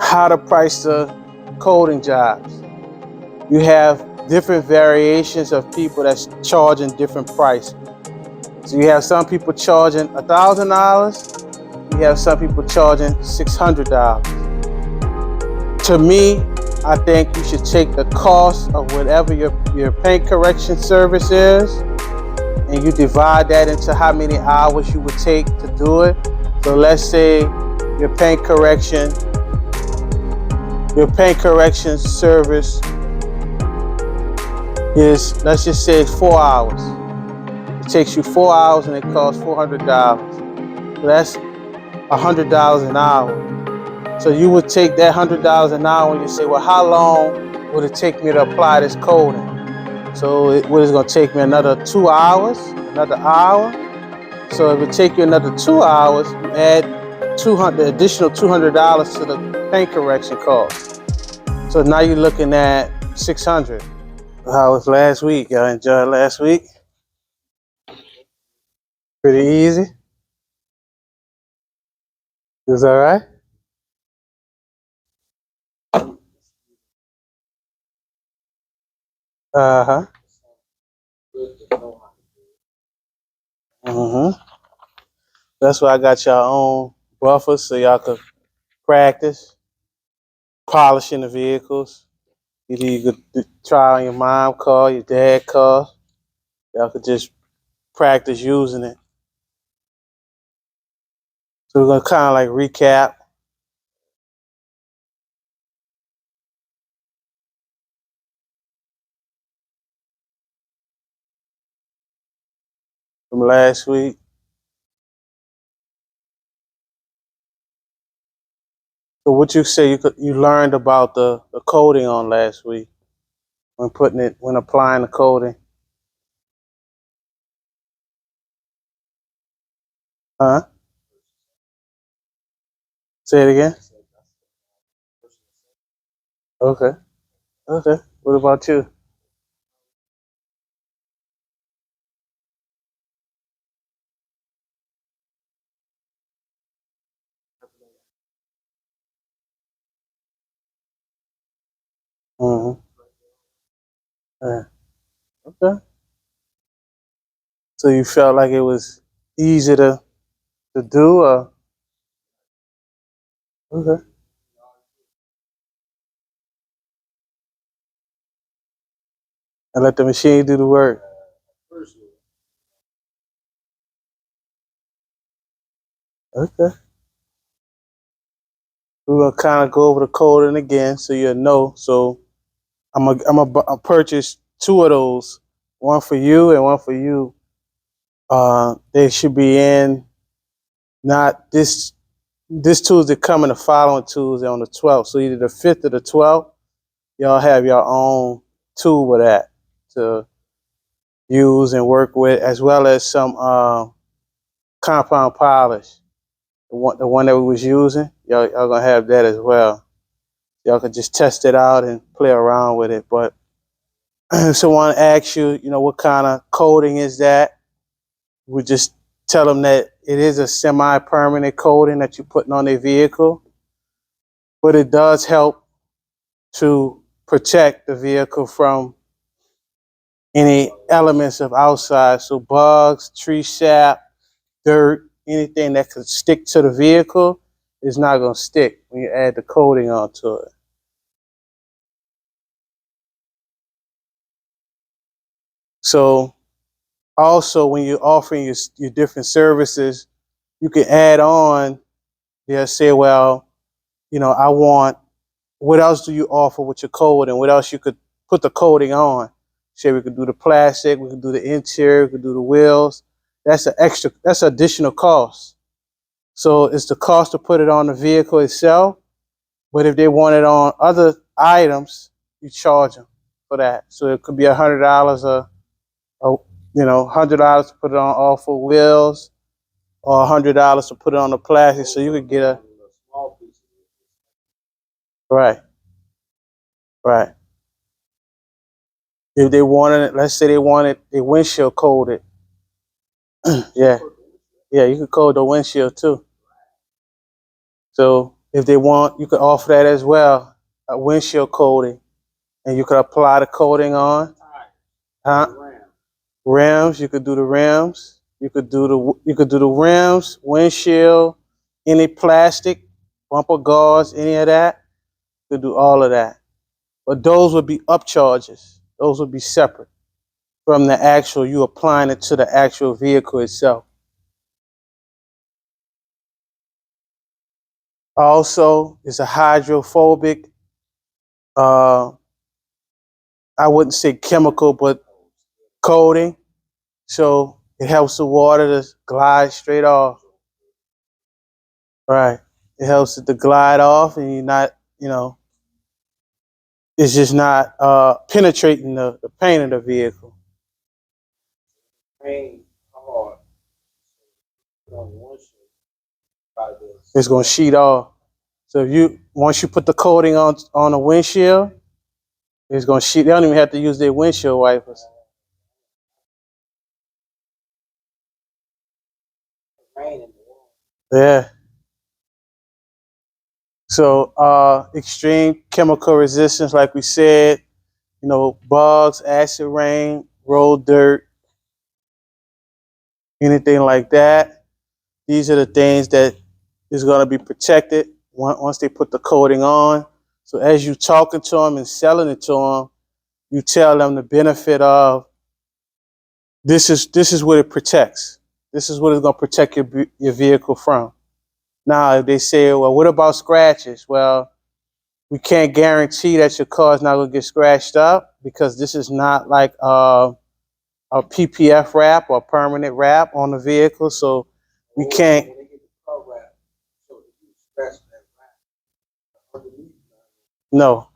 how to price the coating jobs. You have different variations of people that's charging different prices. So you have some people charging $1,000. You have some people charging $600. To me, I think you should take the cost of whatever your paint correction service is, and you divide that into how many hours you would take to do it. So let's say your paint correction service is, let's just say it's 4 hours. It takes you 4 hours and it costs $400. So that's $100 an hour. So you would take that $100 an hour and you say, well, how long would it take me to apply this coating? So it's going to take me another 2 hours, another hour. So if it take you another 2 hours, you add additional $200 to the paint correction cost. So now you're looking at $600. How was last week? Y'all enjoyed last week? Pretty easy? It was all right? Uh-huh. That's why I got your own buffers so y'all could practice polishing the vehicles. Either you could try on your mom car, your dad car. Y'all could just practice using it. So we're gonna kind of like recap. From last week. So what you say you learned about the coating on last week when applying the coating? Huh? Say it again. Okay. Okay. What about you? Mm-hmm. Yeah. Okay. So you felt like it was easy to do, or okay. And let the machine do the work. Okay. We're gonna kind of go over the coding again so you'll know. So I'm gonna purchase two of those, one for you and one for you. They should be in not this Tuesday coming, the following Tuesday on the 12th. So either the 5th or the 12th, y'all have your own tool with that to use and work with, as well as some compound polish. The one that we was using, y'all gonna have that as well. Y'all can just test it out and play around with it. But if someone asks you, what kind of coating is that, we just tell them that it is a semi-permanent coating that you're putting on a vehicle, but it does help to protect the vehicle from any elements of outside. So bugs, tree sap, dirt, anything that could stick to the vehicle is not going to stick when you add the coating onto it. So also when you're offering your different services, you can add on, they'll say, well, I want, what else do you offer with your coating? What else you could put the coating on? Say we could do the plastic, we could do the interior, we could do the wheels. That's additional cost. So it's the cost to put it on the vehicle itself, but if they want it on other items, you charge them for that. So it could be $100 $100 to put it on all four wheels, or $100 to put it on the plastic. So you could get a right, right. If they wanted it, let's say they wanted a windshield coated, yeah, yeah, you could coat the windshield too. So If they want, you could offer that as well, a windshield coating, and you could apply the coating on. Huh? Rims, you could do the rims. You could do the rims, windshield, any plastic, bumper guards, any of that. You could do all of that. But those would be upcharges. Those would be separate from the actual you applying it to the actual vehicle itself. Also, it's a hydrophobic. Uh, I wouldn't say chemical, but coating. So it helps the water to glide straight off. Right. It helps it to glide off, and you're not, it's just not penetrating the paint of the vehicle. It's gonna sheet off. So if you once you put the coating on the windshield, it's gonna sheet. They don't even have to use their windshield wipers. Yeah. So extreme chemical resistance, like we said, bugs, acid rain, road dirt, anything like that. These are the things that is going to be protected once they put the coating on. So as you talking to them and selling it to them, you tell them the benefit of this is what it protects. This is what it's going to protect your vehicle from. Now, if they say, well, what about scratches? Well, we can't guarantee that your car is not going to get scratched up because this is not like a PPF wrap or permanent wrap on the vehicle. So we can't. No.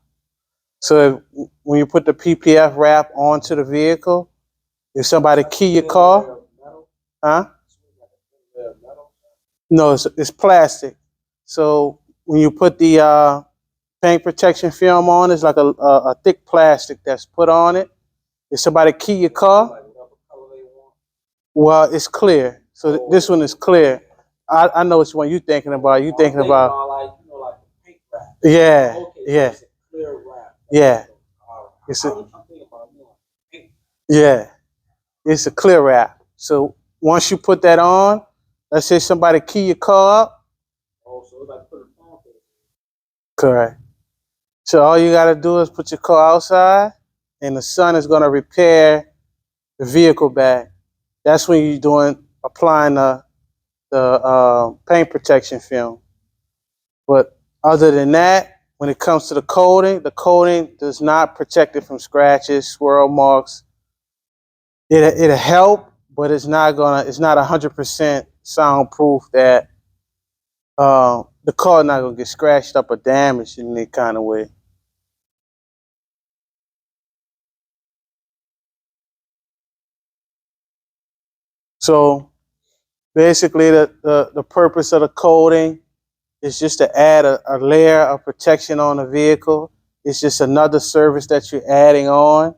So when you put the PPF wrap onto the vehicle, if somebody key your car, huh? No, it's plastic. So when you put the paint protection film on, it's like a thick plastic that's put on it. If somebody key your car, well, it's clear. So this one is clear. I know which one you're thinking about. You're thinking about, yeah, yeah, yeah. It's a, yeah, it's a clear wrap. So once you put that on, let's say somebody key your car up. Correct. So all you got to do is put your car outside, and the sun is going to repair the vehicle back. That's when you're applying the paint protection film. But other than that, when it comes to the coating does not protect it from scratches, swirl marks. It'll help, but it's not 100% soundproof that the car not gonna get scratched up or damaged in any kind of way. So basically, the purpose of the coating is just to add a layer of protection on the vehicle. It's just another service that you're adding on,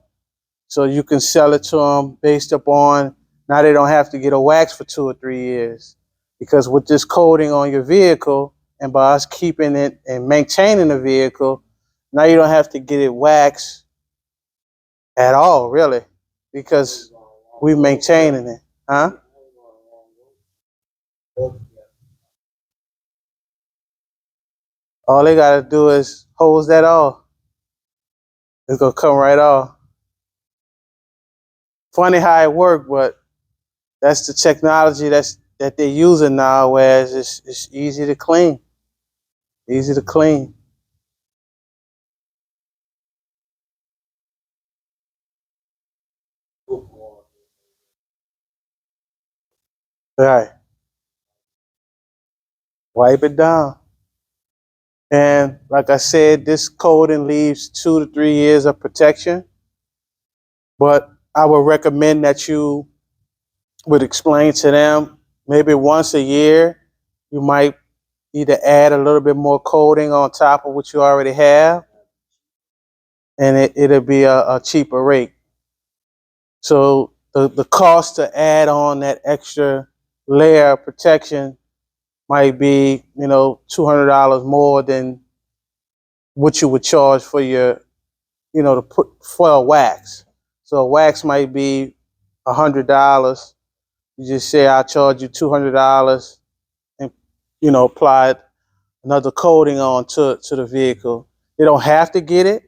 so you can sell it to them based upon now they don't have to get a wax for 2 or 3 years, because with this coating on your vehicle and by us keeping it and maintaining the vehicle, now you don't have to get it waxed at all, really, because we're maintaining it, huh? All they gotta do is hose that off. It's gonna come right off. Funny how it worked, but that's the technology that they're using now, whereas it's easy to clean. Easy to clean. Right. Wipe it down. And like I said, this coating leaves 2 to 3 years of protection. But I would recommend that you would explain to them maybe once a year, you might either add a little bit more coating on top of what you already have, and it'll be a cheaper rate. So the cost to add on that extra layer of protection might be, $200 more than what you would charge for your, to put for a wax. So a wax might be $100. You just say I'll charge you $200 and apply another coating on to the vehicle. They don't have to get it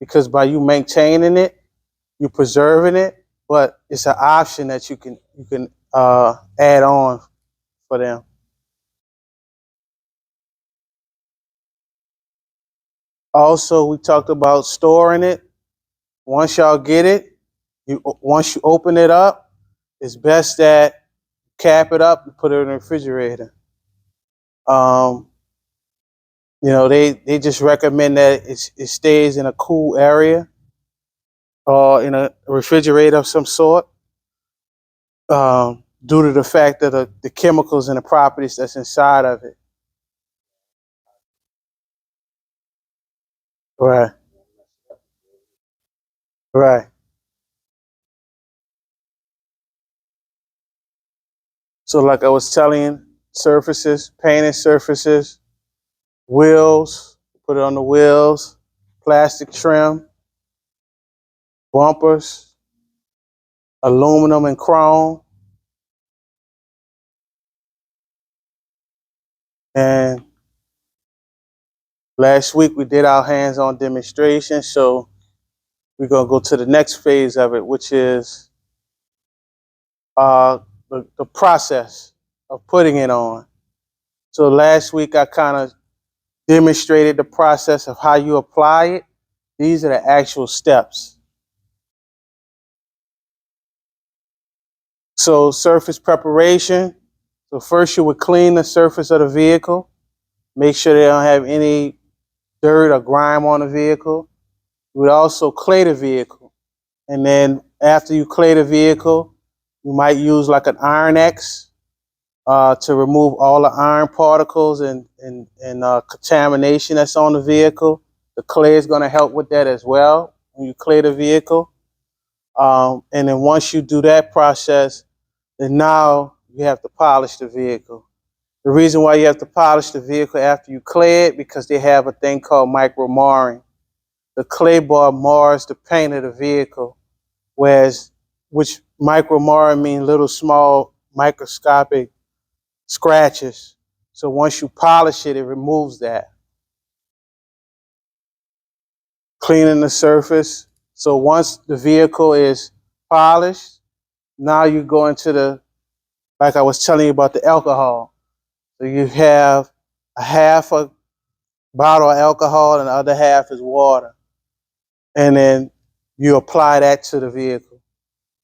because by you maintaining it, you're preserving it, but it's an option that you can add on for them. Also, we talked about storing it. Once y'all get it, once you open it up, it's best that cap it up and put it in the refrigerator. Um, they just recommend that it stays in a cool area or in a refrigerator of some sort, due to the fact that the chemicals and the properties that's inside of it. Right, right. So, like I was telling you, surfaces, painted surfaces, wheels, put it on the wheels, plastic trim, bumpers, aluminum and chrome. And last week we did our hands-on demonstration, so we're gonna go to the next phase of it, which is the process of putting it on. So last week I kind of demonstrated the process of how you apply it. These are the actual steps. So surface preparation. So first you would clean the surface of the vehicle. Make sure they don't have any dirt or grime on the vehicle. You would also clay the vehicle. And then after you clay the vehicle, you might use like an Iron X to remove all the iron particles and contamination that's on the vehicle. The clay is going to help with that as well when you clay the vehicle. And then once you do that process, then now you have to polish the vehicle. The reason why you have to polish the vehicle after you clay it, because they have a thing called micro marring. The clay bar mars the paint of the vehicle, which micro marring means little small microscopic scratches. So once you polish it, it removes that. Cleaning the surface. So once the vehicle is polished, now you go into like I was telling you about the alcohol. So you have a half a bottle of alcohol and the other half is water. And then you apply that to the vehicle.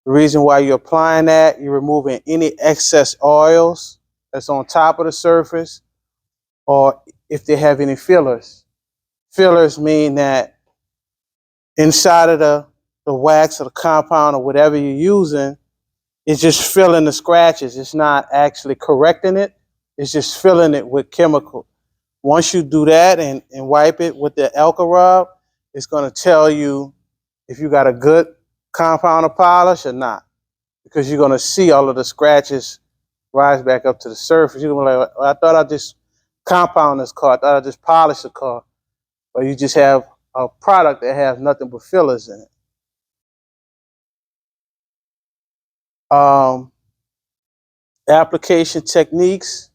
The reason why you're applying that, you're removing any excess oils that's on top of the surface, or if they have any fillers. Fillers mean that inside of the wax or the compound or whatever you're using, it's just filling the scratches. It's not actually correcting it. It's just filling it with chemical. Once you do that and wipe it with the alka rub, it's going to tell you if you got a good compound of polish or not, because you're going to see all of the scratches rise back up to the surface. You're going to be like, well, I thought I just compound this car. I thought I just polished the car. But you just have a product that has nothing but fillers in it. Application techniques.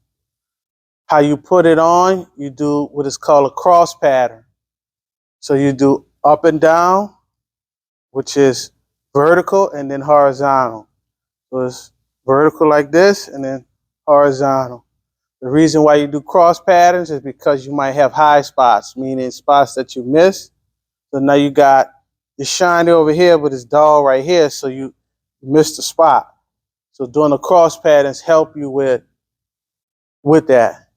How you put it on, you do what is called a cross pattern. So you do up and down, which is vertical, and then horizontal. So it's vertical like this, and then horizontal. The reason why you do cross patterns is because you might have high spots, meaning spots that you miss. So now you got it's shiny over here, but it's dull right here, so you missed the spot. So doing the cross patterns help you with that.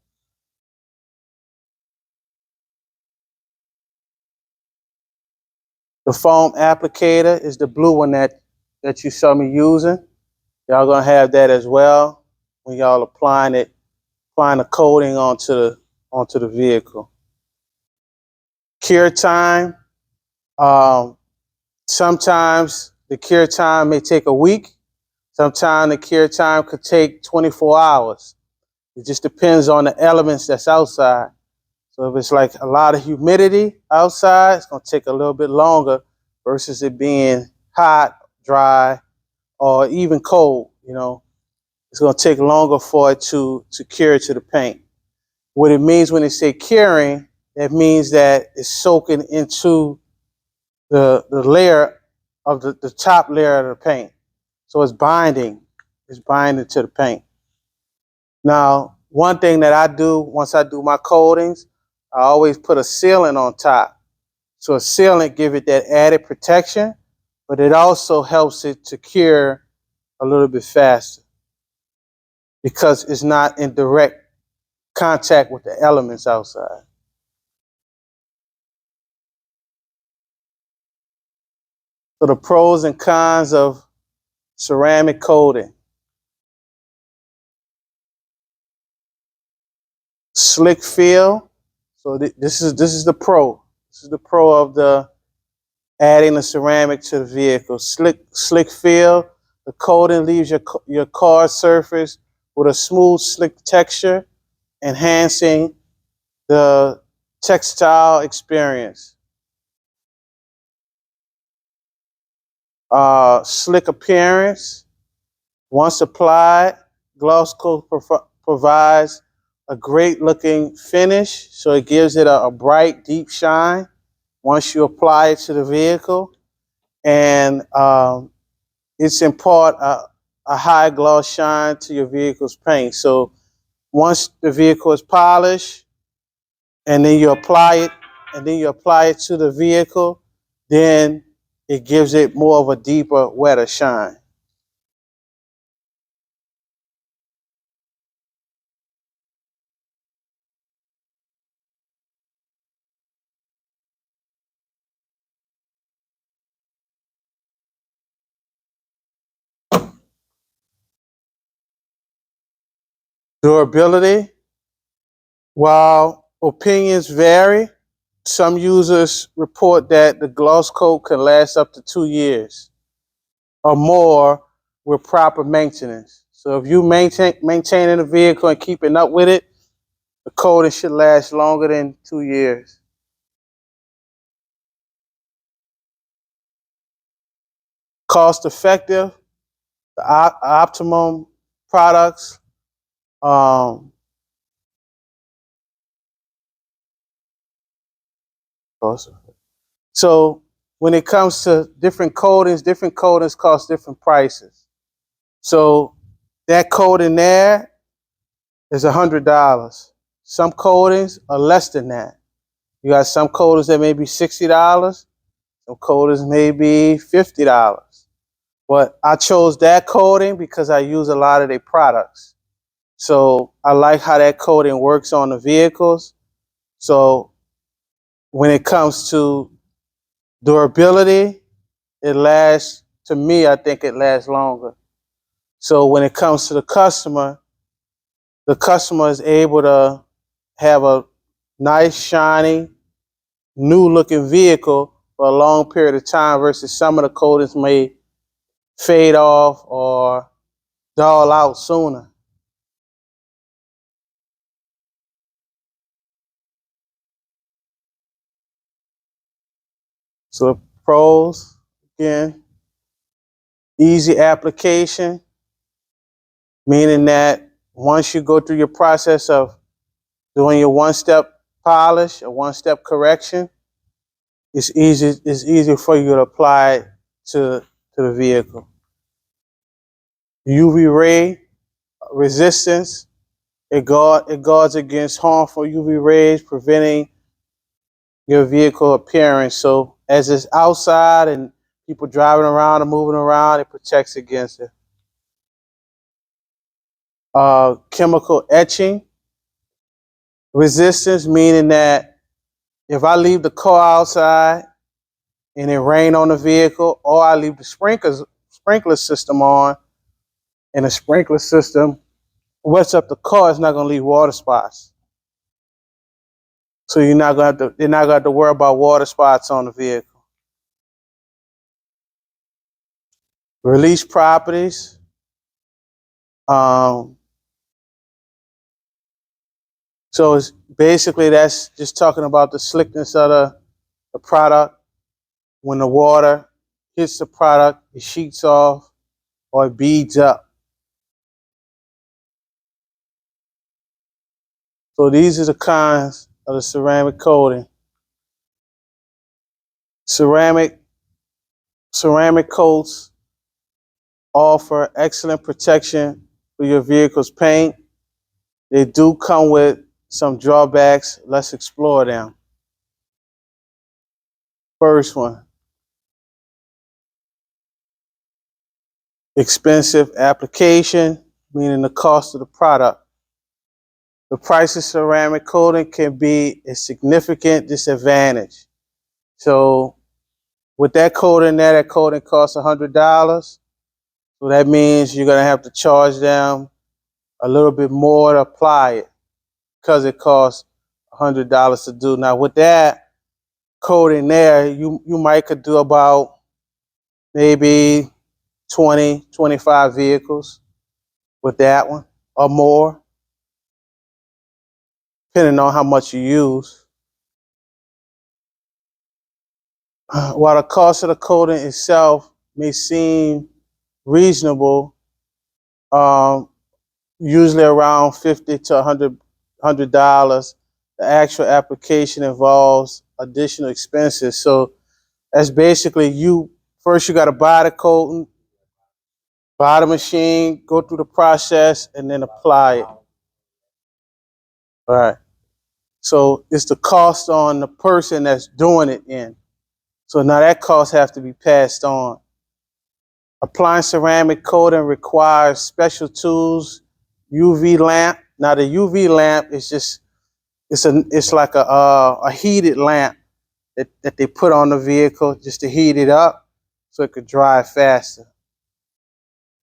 The foam applicator is the blue one that you saw me using. Y'all gonna have that as well when y'all applying the coating onto the vehicle. Cure time. Um, Sometimes the cure time may take a week. Sometimes the cure time could take 24 hours. It just depends on the elements that's outside. So if it's like a lot of humidity outside, it's going to take a little bit longer versus it being hot, dry, or even cold. It's going to take longer for it to cure to the paint. What it means when they say curing, that means that it's soaking into the layer of the top layer of the paint. So it's binding. It's binding to the paint. Now, one thing that I do once I do my coatings, I always put a sealant on top. So a sealant gives it that added protection, but it also helps it to cure a little bit faster because it's not in direct contact with the elements outside. So the pros and cons of ceramic coating. Slick feel. So this is the pro. This is the pro of the adding the ceramic to the vehicle. Slick feel. The coating leaves your car surface with a smooth, slick texture, enhancing the textile experience. Slick appearance. Once applied, gloss coat provides a great looking finish, so it gives it a bright, deep shine once you apply it to the vehicle. And it's impart a high gloss shine to your vehicle's paint. So once the vehicle is polished, and then you apply it, to the vehicle, then it gives it more of a deeper, wetter shine. Durability. While opinions vary, some users report that the gloss coat can last up to 2 years or more with proper maintenance. So if you maintaining the vehicle and keeping up with it, the coating should last longer than 2 years. Cost effective, the optimum products. Um, so when it comes to different coatings cost different prices. So that coating there is $100. Some coatings are less than that. You got some coatings that may be $60. Some coatings may be $50. But I chose that coating because I use a lot of their products. So I like how that coating works on the vehicles. So when it comes to durability, it lasts, to me, I think it lasts longer. So when it comes to the customer is able to have a nice, shiny, new looking vehicle for a long period of time versus some of the coatings may fade off or dull out sooner. So the pros, again, easy application, meaning that once you go through your process of doing your one-step polish or one-step correction, it's easy for you to apply it to the vehicle. UV ray resistance, it guards against harmful UV rays, preventing your vehicle appearance. So as it's outside and people driving around and moving around, it protects against it. Chemical etching resistance, meaning that if I leave the car outside and it rain on the vehicle, or I leave the sprinkler system on, and the sprinkler system wets up the car, it's not going to leave water spots. So you're not going to have to worry about water spots on the vehicle. Release properties. Um, So it's basically that's just talking about the slickness of the product. When the water hits the product, it sheets off or it beads up. So these are the kinds of the ceramic coating. Ceramic ceramic coats offer excellent protection for your vehicle's paint. They do come with some drawbacks. Let's explore them. First one, expensive application, meaning the cost of the product. The price of ceramic coating can be a significant disadvantage. So with that coating there, that coating costs $100. So that means you're gonna have to charge them a little bit more to apply it because it costs $100 to do. Now with that coating there, you might could do about maybe 20, 25 vehicles with that one or more, depending on how much you use. While the cost of the coating itself may seem reasonable, um, usually around $50 to $100, the actual application involves additional expenses. So that's basically you first you got to buy the coating, buy the machine, go through the process, and then apply it. All right. So it's the cost on the person that's doing it in. So now that cost have to be passed on. Applying ceramic coating requires special tools, UV lamp. Now the UV lamp is just it's like a heated lamp that they put on the vehicle just to heat it up so it could dry faster.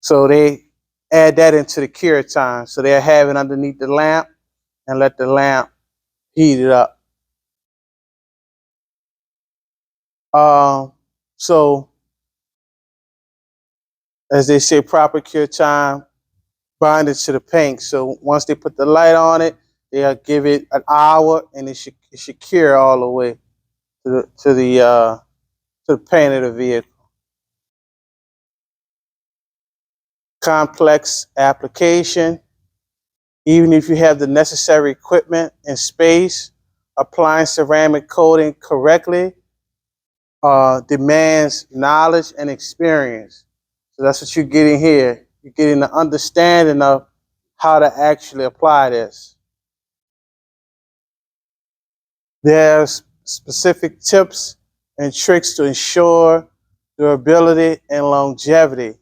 So they add that into the cure time. So they'll have it underneath the lamp and let the lamp heat it up. So as they say, proper cure time, bind it to the paint. So once they put the light on it, they'll give it an hour, and it should cure all the way to the paint of the vehicle. Complex application. Even if you have the necessary equipment and space, applying ceramic coating correctly demands knowledge and experience. So that's what you're getting here. You're getting the understanding of how to actually apply this. There's specific tips and tricks to ensure durability and longevity.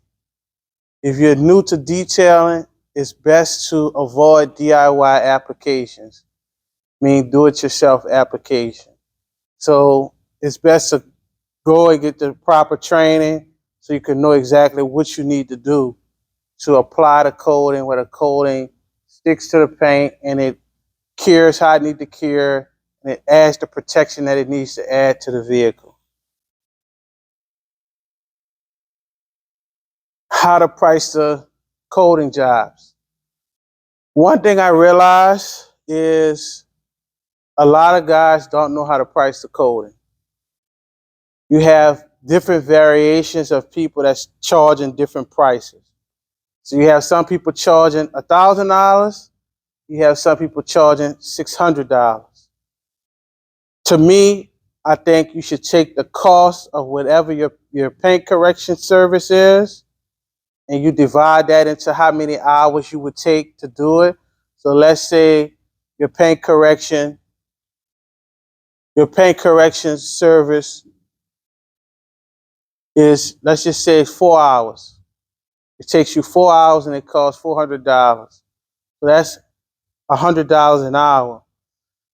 If you're new to detailing, it's best to avoid DIY applications, meaning do-it-yourself application. So it's best to go and get the proper training so you can know exactly what you need to do to apply the coating, where the coating sticks to the paint and it cures how it needs to cure, and it adds the protection that it needs to add to the vehicle. How to price the coating jobs. One thing I realized is a lot of guys don't know how to price the coating. You have different variations of people that's charging different prices. So you have some people charging $1,000. You have some people charging $600. To me, I think you should take the cost of whatever your paint correction service is, and you divide that into how many hours you would take to do it. So let's say your paint correction service is, let's just say, 4 hours. It takes you 4 hours and it costs $400. So that's $100 an hour.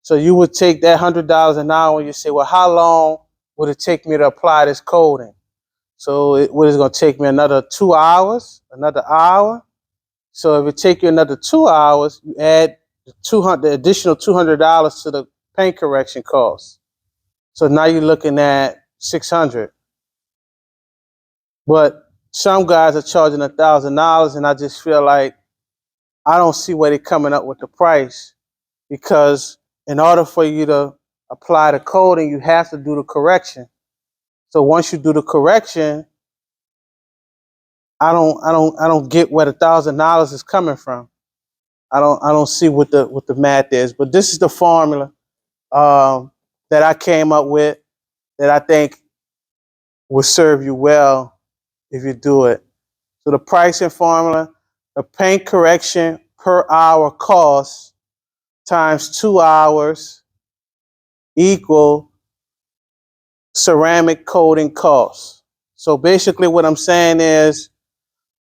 So you would take that $100 an hour and you say, well, how long would it take me to apply this coating? So it is going to take me another 2 hours, another hour. So if it take you another 2 hours, you add the additional $200 to the paint correction cost. So now you're looking at $600. But some guys are charging $1,000, and I just feel like I don't see where they're coming up with the price because in order for you to apply the coating, you have to do the correction. So once you do the correction, I don't get where the $1,000 is coming from. I don't see what the math is. But this is the formula that I came up with that I think will serve you well if you do it. So the pricing formula, the paint correction per hour cost times 2 hours equal ceramic coating costs. So basically what I'm saying is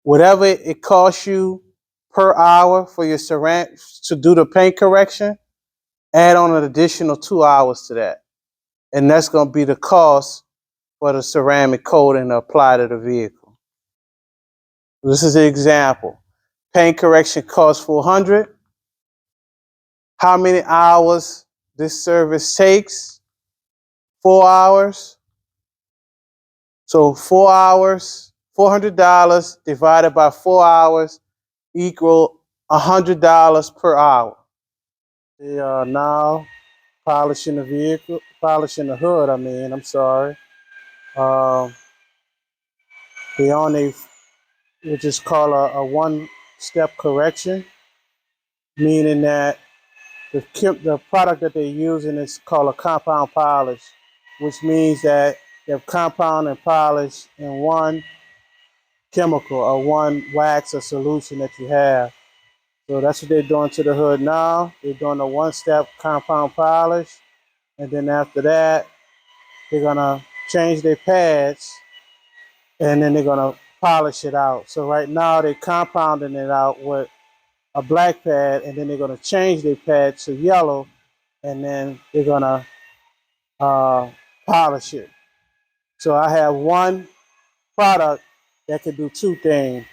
whatever it costs you per hour for your ceramic to do the paint correction, add on an additional 2 hours to that. And that's going to be the cost for the ceramic coating to apply to the vehicle. This is an example. Paint correction costs $400. How many hours this service takes? 4 hours. So 4 hours, $400 divided by 4 hours equal $100 per hour. They are now polishing the vehicle, polishing the hood. I'm sorry. Um, they on a, which is called a one-step correction, meaning that the product that they're using is called a compound polish, which means that you have compound and polish in one chemical or one wax or solution that you have. So that's what they're doing to the hood now. They're doing a one-step compound polish, and then after that, they're gonna change their pads, and then they're gonna polish it out. So right now they're compounding it out with a black pad, and then they're gonna change their pad to yellow, and then they're gonna polish it. So I have one product that can do two things: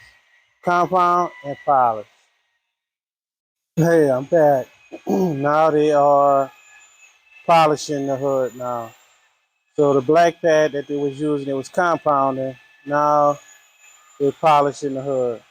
compound and polish. Hey, I'm back. Now they are polishing the hood now. So the black pad that they was using, it was compounding. Now they're polishing the hood.